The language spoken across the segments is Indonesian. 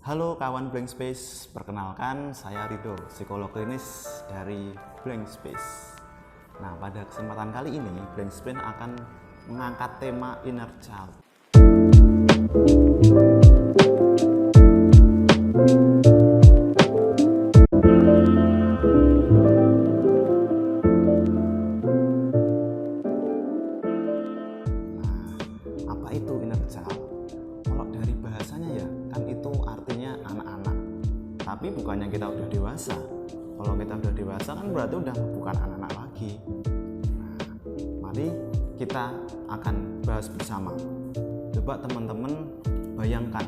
Halo kawan Blank Space, perkenalkan saya Rido, psikolog klinis dari Blank Space. Nah, pada kesempatan kali ini Blank Space akan mengangkat tema inner child. Nah, apa itu inner child? Kalau dari bahasanya ya, kan itu artinya anak-anak. Tapi bukannya kita udah dewasa. Kalau kita udah dewasa kan berarti udah bukan anak-anak lagi. Nah, mari kita akan bahas bersama. Coba teman-teman bayangkan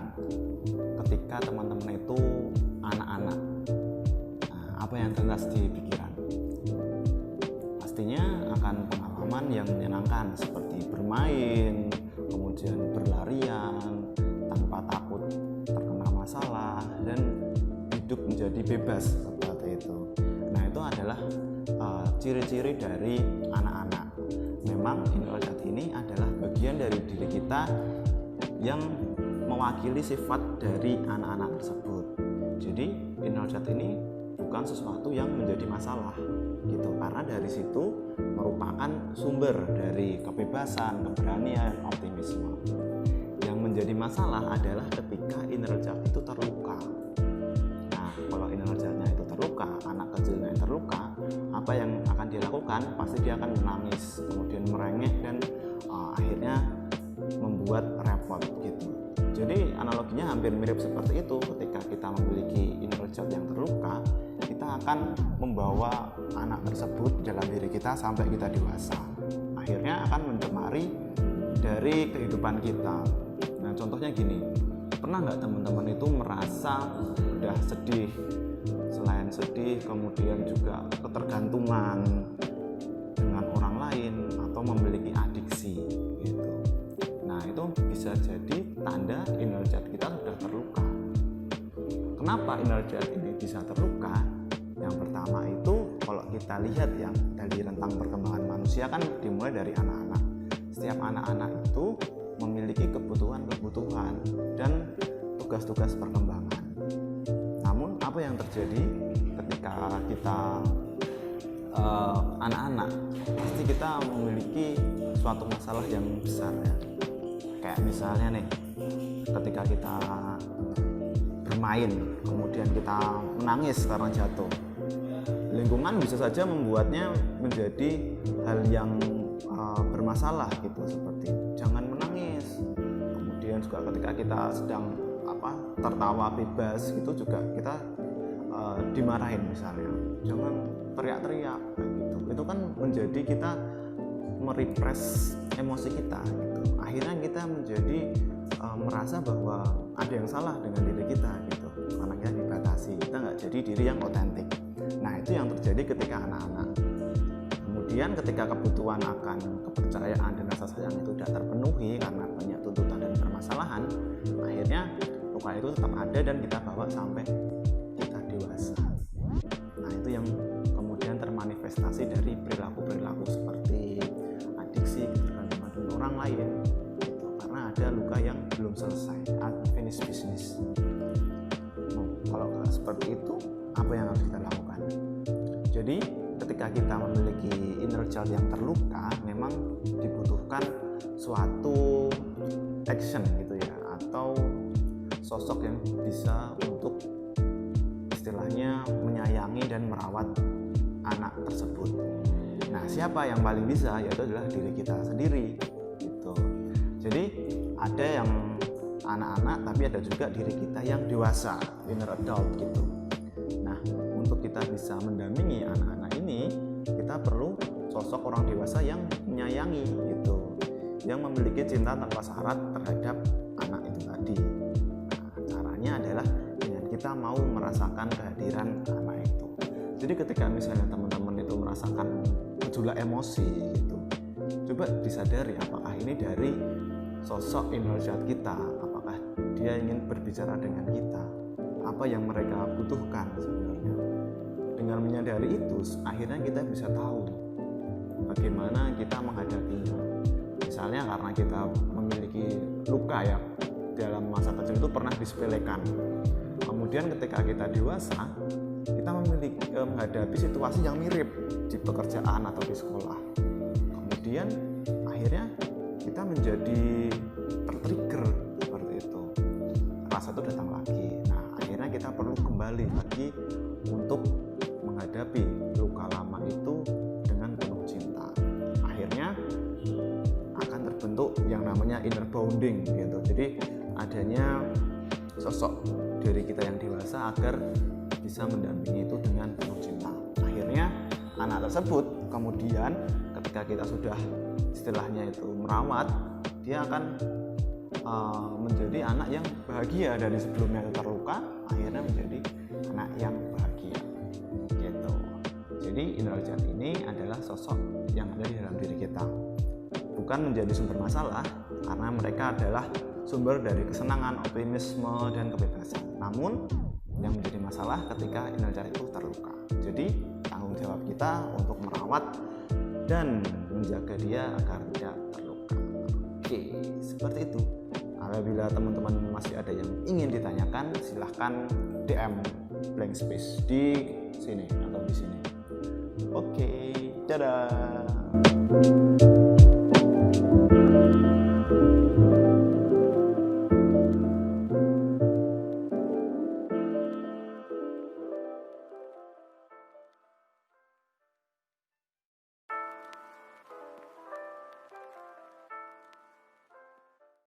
ketika teman-teman itu anak-anak. Nah, apa yang terlintas di pikiran? Pastinya akan pengalaman yang menyenangkan seperti bermain, kemudian berlarian tanpa takut terkena masalah dan hidup menjadi bebas seperti itu. Nah, itu adalah ciri-ciri dari anak-anak. Memang inner child ini adalah bagian dari diri kita yang mewakili sifat dari anak-anak tersebut. Jadi inner child ini bukan sesuatu yang menjadi masalah gitu, karena dari situ merupakan sumber dari kebebasan, keberanian, optimisme. Yang menjadi masalah adalah ketika inner child itu terluka. Nah, kalau inner child-nya itu terluka, anak kecilnya terluka, apa yang akan dilakukan? Pasti dia akan menangis, kemudian merengek dan akhirnya membuat repot gitu. Jadi analoginya hampir mirip seperti itu. Ketika kita memiliki inner child yang terluka, kita akan membawa anak tersebut dalam diri kita sampai kita dewasa. Akhirnya akan mencemari dari kehidupan kita. Nah, contohnya gini, pernah nggak teman-teman itu merasa udah sedih, selain sedih kemudian juga ketergantungan dengan orang lain atau memiliki adiksi gitu. Nah, itu bisa jadi tanda inner child kita sudah terluka. Kenapa inner child ini bisa terluka? Yang pertama itu kalau kita lihat ya dari rentang perkembangan manusia kan dimulai dari anak-anak. Setiap anak-anak itu memiliki kebutuhan-kebutuhan dan tugas-tugas perkembangan. Namun apa yang terjadi ketika kita anak-anak, pasti kita memiliki suatu masalah yang besar ya. Kayak misalnya nih, ketika kita bermain kemudian kita menangis karena jatuh, lingkungan bisa saja membuatnya menjadi hal yang bermasalah gitu, seperti jangan menangis. Kemudian juga ketika kita sedang tertawa bebas gitu juga kita dimarahin, misalnya jangan teriak-teriak gitu. Itu kan menjadi kita merepress emosi kita gitu. Akhirnya kita menjadi merasa bahwa ada yang salah dengan diri kita gitu, karena kita dibatasi, kita nggak jadi diri yang otentik. Nah, itu yang terjadi ketika anak-anak. Kemudian ketika kebutuhan akan kepercayaan dan rasa sayang itu tidak terpenuhi karena banyak tuntutan dan permasalahan, akhirnya luka itu tetap ada dan kita bawa sampai kita dewasa. Nah, itu yang kemudian termanifestasi dari perilaku-perilaku seperti adiksi, ketergantungan dengan orang lain gitu, karena ada luka yang belum selesai, unfinished business. Kalau seperti itu, apa yang harus kita lakukan? Jadi ketika kita memiliki inner child yang terluka, memang dibutuhkan suatu action gitu ya, atau sosok yang bisa untuk istilahnya menyayangi dan merawat anak tersebut. Nah, siapa yang paling bisa? Yaitu adalah diri kita sendiri gitu. Jadi ada yang anak-anak, tapi ada juga diri kita yang dewasa, inner adult gitu. Nah, untuk kita bisa mendampingi anak-anak ini, kita perlu sosok orang dewasa yang menyayangi gitu, yang memiliki cinta tanpa syarat terhadap anak itu tadi. Nah, caranya adalah dengan kita mau merasakan kehadiran anak itu. Jadi ketika misalnya teman-teman itu merasakan gejolak emosi gitu, coba disadari apakah ini dari sosok inner child kita, apakah dia ingin berbicara dengan kita, apa yang mereka butuhkan sebenarnya. Dengan menyadari itu, akhirnya kita bisa tahu bagaimana kita menghadapinya. Misalnya karena kita memiliki luka ya dalam masa kecil itu pernah disepelekan, Kemudian ketika kita dewasa, kita menghadapi situasi yang mirip di pekerjaan atau di sekolah. Kemudian akhirnya kita menjadi tertrigger seperti itu. Rasa itu datang lagi. Nah, akhirnya kita perlu kembali lagi untuk menghadapi luka lama itu dengan penuh cinta. Akhirnya akan terbentuk yang namanya inner bonding gitu. Jadi adanya sosok diri kita yang dewasa agar bisa mendampingi itu dengan penuh cinta. Akhirnya anak tersebut kemudian ketika kita sudah istilahnya itu merawat, dia akan menjadi anak yang bahagia. Dari sebelumnya itu terluka, akhirnya menjadi anak yang bahagia gitu. Jadi Indra Jati ini adalah sosok yang ada di dalam diri kita, bukan menjadi sumber masalah, karena mereka adalah sumber dari kesenangan, optimisme, dan kebebasan. Namun yang menjadi masalah ketika Indra Jati itu terluka. Jadi tanggung jawab kita untuk merawat dan menjaga dia agar tidak terluka. Oke, seperti itu. Apabila teman-teman masih ada yang ingin ditanyakan, silahkan DM blank space di sini atau di sini. Oke, dadah.